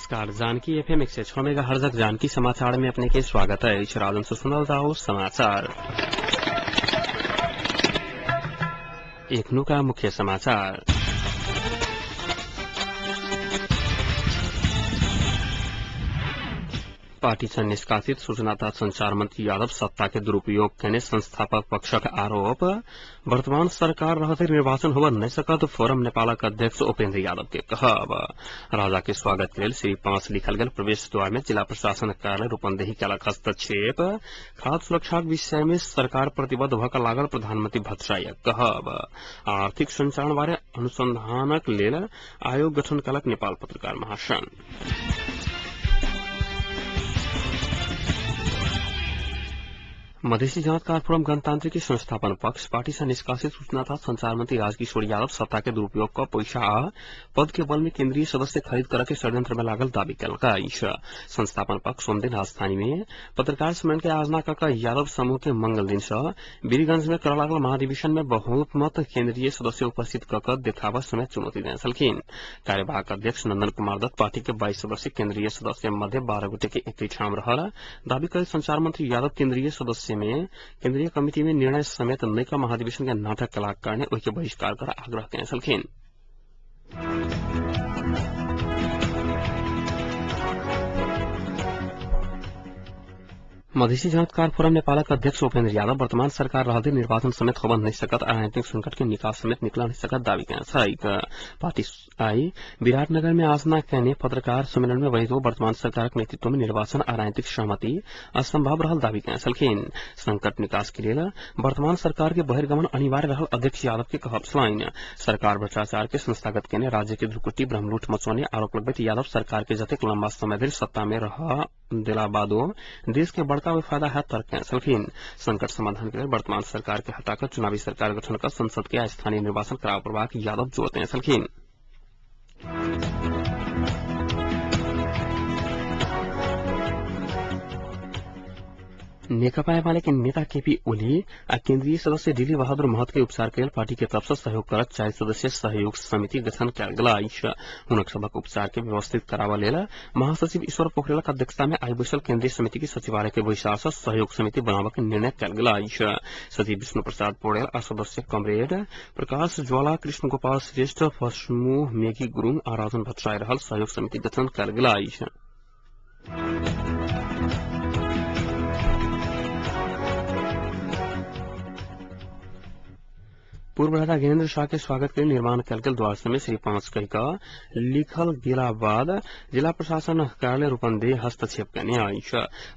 नमस्कार। Janaki FM 106 megahertz Janaki समाचार में अपने के स्वागत है। राजन से सुनल जाओ समाचार। एक का मुख्य समाचार। पार्टी से निष्कासित सूचना तथा संचार मंत्री यादव सत्ता के दुरुपयोग करने संस्थापक पक्षक आरोप। वर्तमान सरकार रहते निर्वाचन होब नहीं सकत फोरम नेपालक अध्यक्ष उपेन्द्र यादव के कहब। राजा के स्वागत के लिए श्री 5 लिखल गल प्रवेश द्वार में जिला प्रशासन कार्यालय रूपन्देही कलक हस्तक्षेप। खाद्य सुरक्षा विषय में सरकार प्रतिबद्ध भक लागल प्रधानमंत्री भट्टराई कहब। आर्थिक संचालन बारे अनुसंधानक लेल आयोग गठन कलक नेपाल पत्रकार महासंघ। मधेसी जांचकार फोरम गणतांत्रिक के संस्थापन पक्ष पार्टी से निष्कासित सूचना तथा संचार मंत्री राजकिशोर यादव सत्ता के दुरुपयोग का पैसा आ पद के बल में केंद्रीय सदस्य खरीद करके षड्यंत्र में लागल दावी कल। संस्थापन पक्ष सोमदिन राजधानी में पत्रकार सम्मेलन के आयोजना कर यादव समूह के मंगल दिन से वीरगंज में कर लागल महाधिवेशन में बहुमत केंद्रीय सदस्य उपस्थित कर देखावा समेत चुनौती देने सलखिन। कार्यवाहक अध्यक्ष नंदन कुमार दत्त पार्टी के 22 सदस्य केंद्रीय सदस्य मध्य 12 गोटे के एक ठाम रहल दावी कर संचार मंत्री यादव केंद्रीय सदस्य में केंद्रीय कमिटी में निर्णय समेत नैका महाधिवेशन के नाटक कलाकार ने उसके बहिष्कार कर आग्रह किए सलखिन। मधेसी जांचकार फोरम नेपालक अध्यक्ष उपेन्द्र यादव वर्तमान सरकार रहते निर्वाचन समेत होब नहीं सकत राजनीतिक संकट के निकास समेत निकल नहीं सकत दावी किया। पार्टी आई विराटनगर में आयोजना कहने पत्रकार सम्मेलन में वही वर्तमान सरकार के नेतृत्व में निर्वाचन और राजनीतिक सहमति असंभव रहल दावी किया सलखिन। संकट निकास के लिए वर्तमान सरकार के बहिर्गमन अनिवार्य रहल अध्यक्ष यादव के कहब छलाइन। सरकार भ्रष्टाचार के संस्थागत कहने राज्य के ध्रुकुटी ब्रह्मलूट मचौने आरोप लगबैत यादव सरकार के जतेक लंबा समय धरि सत्ता में रह दिला बादो देश के बड़का फायदा है तर्क सलखिन। संकट समाधान के लिए वर्तमान सरकार के हटाकर चुनावी सरकार गठन कर संसद के स्थानीय निर्वाचन कराव प्रभाग यादव जोड़ते सलखिन। नेकपा एमाले के नेता केपी ओली और केंद्रीय सदस्य दिली बहादुर महत के उपचार के लिए पार्टी के तरफ से सहयोग कर 4 सदस्यीय सहयोग समिति गठन किया गया। हुनक सबक उपचार के व्यवस्थित करावा लेल महासचिव ईश्वर पोखरेल की अध्यक्षता में आई बैसल केंद्रीय समिति की सचिवालय के बैसार से सहयोग समिति बनावा के निर्णय किया गया। सचिव विष्णु प्रसाद पौडेल और सदस्य कमरेड प्रकाश ज्वाला कृष्ण गोपाल श्रेष्ठ फसमू मेघी गुरुङ और राजन भट्टराई रहल सहयोग समिति गठन किया गया। पूर्व राजा ज्ञानेन्द्र शाह के स्वागत के लिए निर्माण कल द्वार समय श्री 5 कही का लिखल गेला बाद जिला प्रशासन कार्यालय रूपन्देही हस्तक्षेप करने आई।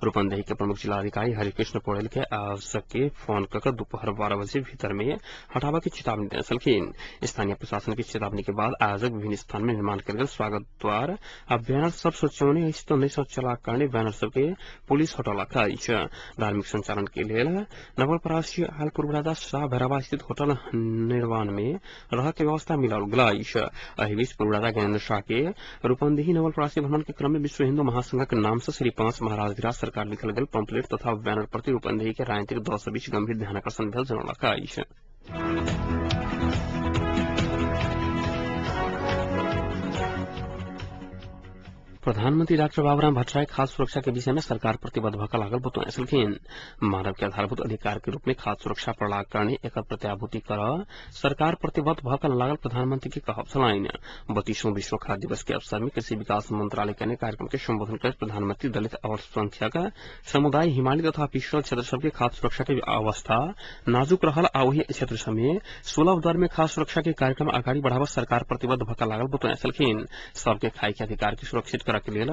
रूपन्देही के प्रमुख जिलाधिकारी हरिकृष्ण पौडेल के आज के फोन कर दोपहर 12 बजे भीतर में हटावा की चेतावनी देने सलखिन। स्थानीय प्रशासन की चेतावनी के बाद आयोजक विभिन्न स्थान में निर्माण कर स्वागत द्वार अब बैनर सब सोचौने ऐसी तो नहीं चला करने बैनर सबके पुलिस हटौला धार्मिक संचालन के लिए नवलपरासी हाल पूर्व राजा शाह भैरवा स्थित होटल निर्माण में रह के व्यवस्था मिलाल गई। बीच पूर्व राजा ज्ञानेन्द्र शाह के रूपन्देही नवलपरासी भ्रमण के क्रम में विश्व हिंदू महासंघ के नाम से श्री 5 महाराज सरकार लिखल गल पंपलेट तथा बैनर प्रति रूपन्देही के राजनीतिक दल से बीच गंभीर ध्यानाकर्षण भेल जनौलक। प्रधानमंत्री डॉक्टर बाबूराम भट्टराई खाद्य सुरक्षा के विषय में सरकार प्रतिबद्ध भका लागल बतौने सलखिन। मानव के आधारभूत अधिकार के रूप में खाद्य सुरक्षा प्रलाग करने एक प्रत्याभूति कर सरकार प्रतिबद्ध भका लागल प्रधानमंत्री की कहब छलाइन। 32वां विश्व खाद्य दिवस के अवसर में कृषि विकास मंत्रालय के कार्यक्रम के संबोधन कर प्रधानमंत्री दलित अल्पसंख्यक समुदाय हिमालय तथा पिछड़ल क्षेत्र सबके खाद्य सुरक्षा के अवस्था नाजुक रहल आ वही क्षेत्र सब में सुलभ दर में खाद्य सुरक्षा के कार्यक्रम आगाड़ी बढ़ावा सरकार प्रतिबद्ध भका लागल बतौने सलखिन। सबके खाई के अधिकार के सुरक्षित के लिए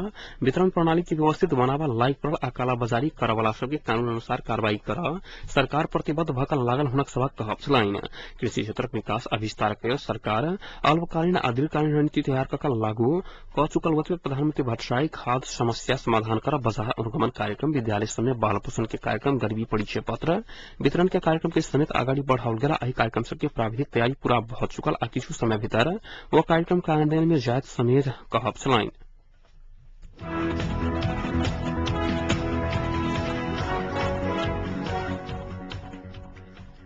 वितरण प्रणाली की व्यवस्थित बनावा लाइक पर आ कालाबाजारी करवाला सबके कानून अनुसार कार्रवाई कर सरकार प्रतिबद्ध भकल लागल हुनक सभा कहब छलाइन। कृषि क्षेत्र विकास आ विस्तार के सरकार अल्पकालीन आ दीर्घकालीन रणनीति तैयार कर लागू क चुकल वक्त प्रधानमंत्री भट्टराई खाद्य समस्या समाधान कर बाजार अनुगमन कार्यक्रम विद्यालय समय बाल पोषण के कार्यक्रम गरीबी परिचय पत्र वितरण के कार्यक्रम के समेत आगाड़ी बढ़ाओल गेला। एहि कार्यक्रम सबके प्राविधिक तैयारी पूरा भ चुकल आ किछु समय भीतर वो कार्यक्रम कार्यान्वयन में जायज समेत कहब छलाइन।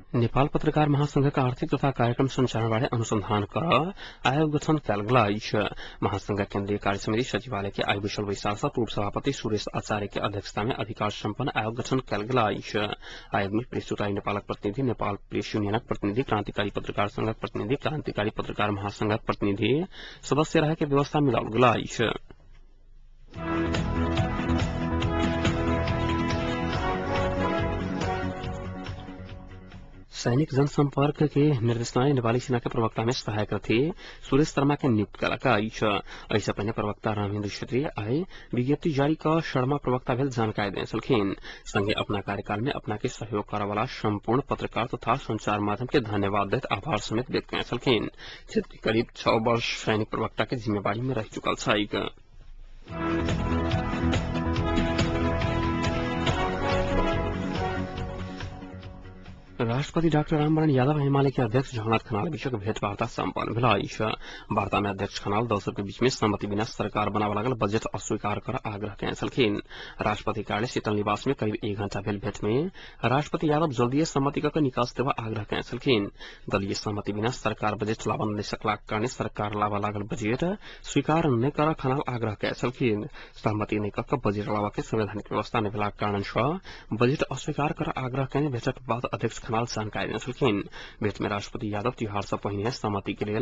नेपाल पत्रकार महासंघका आर्थिक तथा कार्यक्रम संचालनबारे अनुसन्धान कर आयोग गठन कयल गेल अछि। महासंघ केन्द्रीय कार्य समिति सचिवालय के आइ विशल बैसार पूर्व सभापति सुरेश आचार्य के अध्यक्षता में अधिकार संपन्न आयोग गठन कयल गेल अछि। आयोग में प्रेस चुटाई नेपालक प्रतिनिधि, नेपाल प्रेस यूनियनक प्रतिनिधि, क्रांतिकारी पत्रकार संघक प्रतिनिधि, क्रांतिकारी पत्रकार महासंघक प्रतिनिधि सदस्य रहे के व्यवस्था मिलाओल गेल अछि। सैनिक जनसंपर्क के निर्देशनालय नेपाली सेना के प्रवक्ता में सहायक रथे सुरेश शर्मा के नियुक्त कयलका अछि। ऐसा पहले प्रवक्ता रामेन्द्र क्षेत्रीय आइ विज्ञप्ति जारी कर शर्मा प्रवक्ता भेल जानकारी देने छलखिन। संगे अपना कार्यकाल में अपना के सहयोग करने वाला संपूर्ण पत्रकार तथा संचार माध्यम के धन्यवाद दैत आभार समेत व्यक्त कयने छलखिन। क्षेत्र के करीब 6 वर्ष सैनिक प्रवक्ता के जिम्मेवारी में रह चुकल छैक। राष्ट्रपति डाक्टर रामवरण यादव हिमालय के अध्यक्ष जगन्नाथ खनाल बीचक भेंटवार्ता सम्पन्न भेल अछि। वार्ता में अध्यक्ष खनाल दल सबके बीच में सहमति बिना सरकार बनाबय लागल बजट अस्वीकार कर आग्रह कयने छलखिन। राष्ट्रपति कार्यालय शीतल निवास में करीब 1 घंटा भेल भेंट में राष्ट्रपति यादव जल्दीय सहमति क निकास देवा आग्रह कयने छलखिन। दलीय सहमति बिना सरकार बजट लाबा नहि सकलाक कारणे सरकार लाबा लागल बजट स्वीकार नहि कर खनाल आग्रह कयने छलखिन। सहमति नहि क बजट लाबा के संवैधानिक व्यवस्था नहि भेलाक कारण बजट अस्वीकार कर आग्रह कयने भेटक बाद अध्यक्ष खनाल जानकारी देने छलखिन। भेंट में राष्ट्रपति यादव तिहार से पहिने सहमति के लिए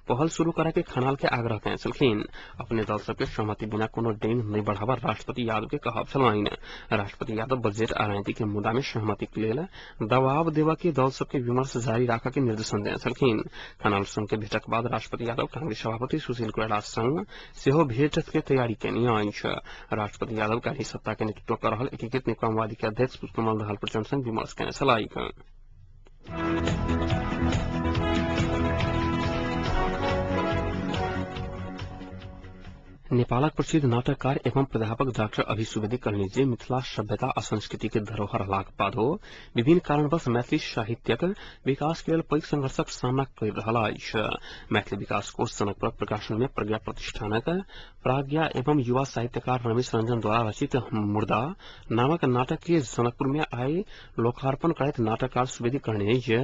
पहल शुरू करे के खनाल के आग्रह कयने छलखिन। अपने दल सबके सहमति बिना कोनो डेंग नहीं बढ़ावा राष्ट्रपति यादव के कहब छलनि। राष्ट्रपति यादव बजट आ राजनीति के मुद्दा में सहमति के लिए दबाव देवा के दल सबके विमर्श जारी राखा के निर्देशन देने छलखिन। खनाल संग के भेंटक बाद राष्ट्रपति यादव कांग्रेस सभापति सुशील कोइराला संग सेहो भेंट के तैयारी केने अछि। राष्ट्रपति यादव काल्हि सत्ता के नेतृत्व कर रहल एकीकृत नेकपावादी के अध्यक्ष पुष्पकमल दाहाल प्रचंड संग विमर्श कयने छलाह। नेपालक प्रसिद्ध नाटककार एवं प्राध्यापक डाक्टर अभी सुवेदी कहलनि जे मिथिला सभ्यता आ संस्कृति के धरोहर रहलाक बादो विभिन्न कारणवश मैथिली साहित्यक विकास के लेल पैघ संघर्षक सामना करि रहल अछि। मैथिली विकास कोष जनकपुर प्रकाशन में प्रज्ञा प्रतिष्ठानक प्राज्ञा एवं युवा साहित्यकार रमेश रंजन द्वारा रचित मुर्दा नामक नाटक के जनकपुर में आइ लोकार्पण करैत नाटककार सुवेदी कहलनि जे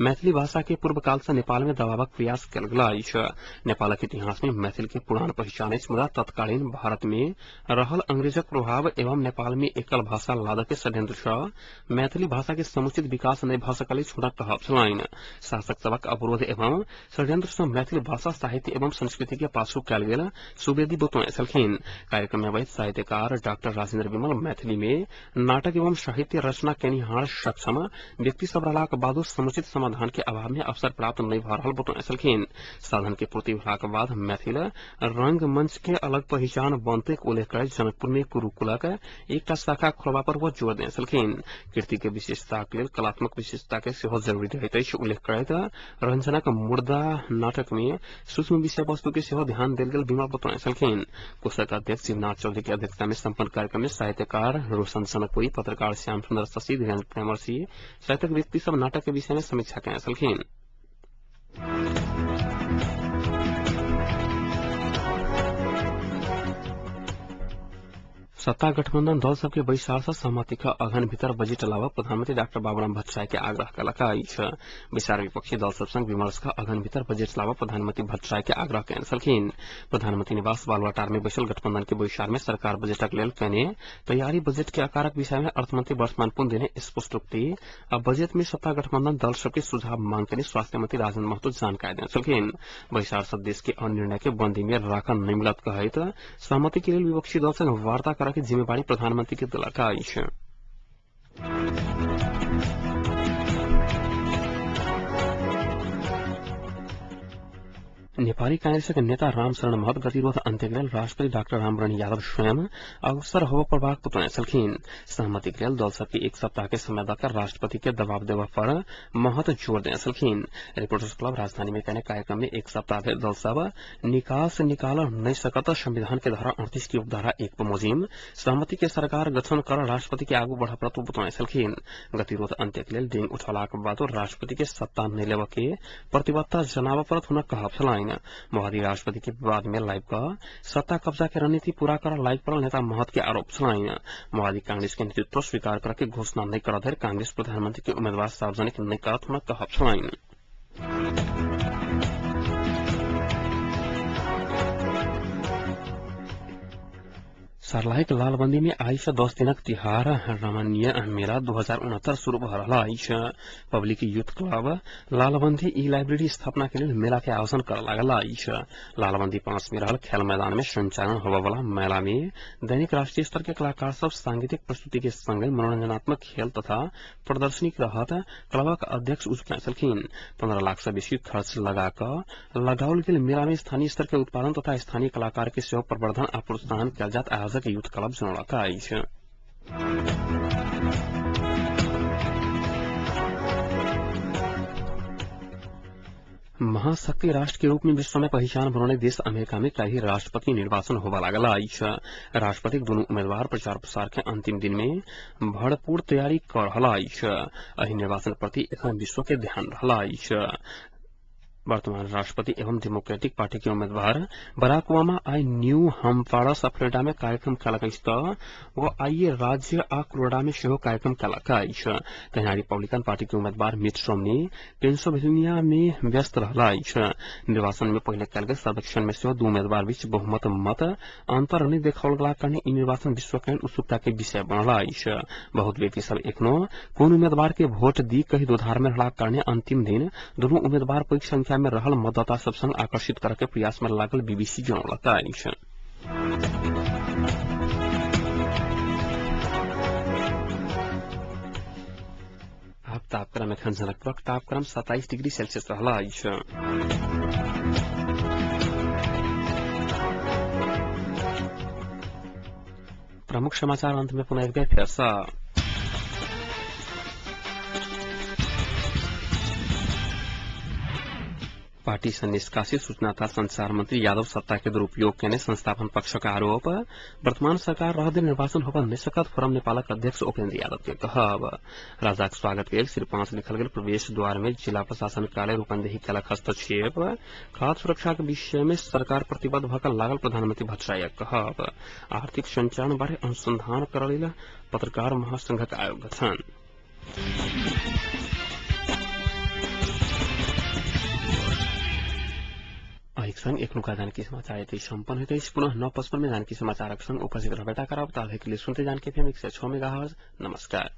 मैथिली भाषा के पूर्व काल से नेपाल में दबावक प्रयास कयल गेल अछि। नेपालक इतिहास में मैथिली के पुरान पहचान अछि, मुदा तत्कालीन भारत में रहल अंग्रेजक प्रभाव एवं नेपाल में एकल भाषा लादक के षड्यंत्र सँ मैथिली भाषा के समुचित विकास नहि भऽ सकल अछि। हुनक कहब छलनि शासक सभक अवरोध एवं षड्यंत्र सँ मैथिली भाषा साहित्य एवं संस्कृति के पाछू कयल गेल सुवेदी बतौने छलखिन। कार्यक्रम में वैध साहित्यकार डॉक्टर राजेन्द्र विमल मैथिली में नाटक एवं साहित्य रचना केनिहार सक्षम व्यक्ति सब रहलाक बादो समुचित समाधान के अभाव में अवसर प्राप्त नहि भऽ रहल बतौने छलखिन। साधन के पूर्ति भेलाक बाद मैथिल रंगमंच के अलग पहचान बनते उल्लेख करैत जनकपुर में गुरुकुलक एकटा शाखा खोलबा पर वो जोर देने छलखिन। कृति के विशेषता के लेल कलात्मक विशेषता के सेहो जरूरी रहैत अछि। उल्लेख करैत रंजनक मुर्दा नाटक में सूक्ष्म विषय वस्तु के सेहो ध्यान देल गेल विमल बतौने छलखिन। कोषक अध्यक्ष शिवनाथ चौधरी की अध्यक्षता में संपन्न कार्यक्रम में साहित्यकार रोशन सनकपुरी, पत्रकार श्याम सुंदर शशि, धीरेन्द्र प्रेमर्षि साहित्यक व्यक्ति सब नाटक के विषय में समीक्षा कयने छलखिन। सत्ता गठबंधन दल सबके बैसार से सहमति का अघन भीतर बजट लावा प्रधानमंत्री डॉक्टर बाबूराम भट्टराय के आग्रह कयलका अछि। बैसार विपक्षी दल सब संग विमर्श का अघन भीतर बजट लावा प्रधानमंत्री भट्टराय के आग्रह कयने छलखिन। प्रधानमंत्री निवास बालुआटार में बैसल गठबंधन के बैसार में सरकार बजटक लेल कयने तैयारी बजट के आकारक विषय में अर्थमंत्री वर्षमान पुन देने स्पष्टोक्ति आ बजट में सत्ता गठबंधन दल सबके सुझाव मांग के स्वास्थ्य मंत्री राजेन्द्र महतो जानकारी देने छलखिन। बैसार से देश के अन्य के बंदी में राखन नहीं मिलत कहैत सहमति के लिए विपक्षी दल संग वार्ता कर की जिम्मेवारी प्रधानमंत्री के दिलक अछि। नेपाली कांग्रेसक नेता रामशरण महत गतिरोध अन्त्य के लेल राष्ट्रपति डाक्टर रामवरण यादव स्वयं अवसर होबय पड़बाक बतौने छलखिन। सहमति के लेल दल सबके 1 सप्ताह के समय देकर राष्ट्रपति के दबाव देवा पर महत जोर देने छलखिन। रिपोर्टर्स क्लब राजधानी में कहने कार्यक्रम में 1 सप्ताह भेल दल सब निकास निकाल नहीं सकत संविधान के धारा 38 की उपधारा 1 पर मुजिम सहमति के सरकार गठन कर राष्ट्रपति के आगू बढ़ पड़त बतौने छलखिन। गतिरोध अन्त्य के लेल डेंग उठलाक बाद राष्ट्रपति के सत्ता नहीं लेवा के प्रतिबद्धता जनाबा परत हुनक कहब छलनि। मोदी राष्ट्रपति के विवाद में लाइव का सत्ता कब्जा के रणनीति पूरा कर लाइव पर नेता महत के आरोप चलाइन। मोदी कांग्रेस के नेतृत्व स्वीकार करके घोषणा नहीं कर धर कांग्रेस प्रधानमंत्री के उम्मीदवार सार्वजनिक नहीं करत होना कहब चलाइन। सर्लाहिक लालबंदी में आइस 10 दिनक तिहार रमणीय मेला 2069 शुरू भ रहा है। पब्लिक यूथ क्लब लालबंदी ई लाइब्रेरी स्थापना के लिए मेला के आयोजन कर लागल है। लालबंदी 5 में रहल खेल मैदान में संचालन होने वाला मेला में दैनिक राष्ट्रीय स्तर के कलाकार सब सांगीतिक प्रस्तुति के संग मनोरंजनात्मक खेल तथा प्रदर्शनी रहत क्लबक अध्यक्ष उच्च कैलखिन। 15 लाख से बेसी खर्च लगाकर लगाओल गेल मेला में स्थानीय स्तर के उत्पादन तथा स्थानीय कलाकार के सेहो प्रवर्धन आ प्रोत्साहन कयल जात आयोजक यूथ क्लब जनौलक अछि। महाशक्ति राष्ट्र के रूप में विश्व में पहचान बनाने देश अमेरिका में कल ही राष्ट्रपति निर्वाचन होगा लागल अछि। राष्ट्रपति दोनों उम्मीदवार प्रचार प्रसार के अंतिम दिन में भरपूर तैयारी कर रहा अछि। एहि निर्वाचन प्रति एखन विश्व के ध्यान रहा अछि। वर्तमान राष्ट्रपति एवं डेमोक्रेटिक पार्टी के उम्मीदवार बराक ओबामा आई न्यू हैम्पशायर फ्लोरिडा में कार्यक्रम कयलक अछि तऽ वो आई राज्य आ कोलोराडो में सेहो कार्यक्रम कयलक अछि। तहिना रिपब्लिकन पार्टी के उम्मीदवार मिट रोमनी पेंसिल्वेनिया में व्यस्त रहला अछि। निर्वाचन में पहले कयल गेल सर्वेक्षण में सेहो दू उम्मीदवार बीच बहुमत मत अंतर नहीं देखाओल गेला कारणे ई निर्वाचन विश्व के उत्सुकता के विषय बनल अछि। बहुत व्यक्ति सब एखनो कोन उम्मीदवार के वोट दी कहि दोधार में रहला कारणे अंतिम दिन दोनों उम्मीदवार पैघ संख्या में रहल मतदाता सब संग आकर्षित करके प्रयास में लागल बीबीसी जनौलक अछि। अब तापक्रम एखन जनकपुरक तापक्रम 27 डिग्री सेल्सियस रहला अछि। प्रमुख समाचार अंत में पुनः एक बेर फिर से पार्टी से निष्कासित सूचना तथा संचार मंत्री यादव सत्ता के दुरुपयोग केने संस्थापन पक्ष का आरोप। वर्तमान सरकार रह दिन निर्वाचन होगा नहीं सकत फोरम नेपालक अध्यक्ष उपेन्द्र यादव के कहब। राजाक स्वागत के सिर 5 लिखल गेल प्रवेश द्वार में जिला प्रशासन कार्यालय रूपंदेही कयलक हस्तक्षेप। खाद्य सुरक्षा के विषय में सरकार प्रतिबद्ध भऽ लागल प्रधानमंत्री भट्टरायक कहब। आर्थिक संचालन बारे अनुसंधान करल पत्रकार महासंघक आयोग गठन। एक संग एक नुका जानकी समाचार ये संपन्न होते पुनः 9:55 में जानकी समाचारक संग उपस्थित रहबेटा करब। ताबे के लिए सुनते जानकी FM 106 मेगाहर्ट्ज। नमस्कार।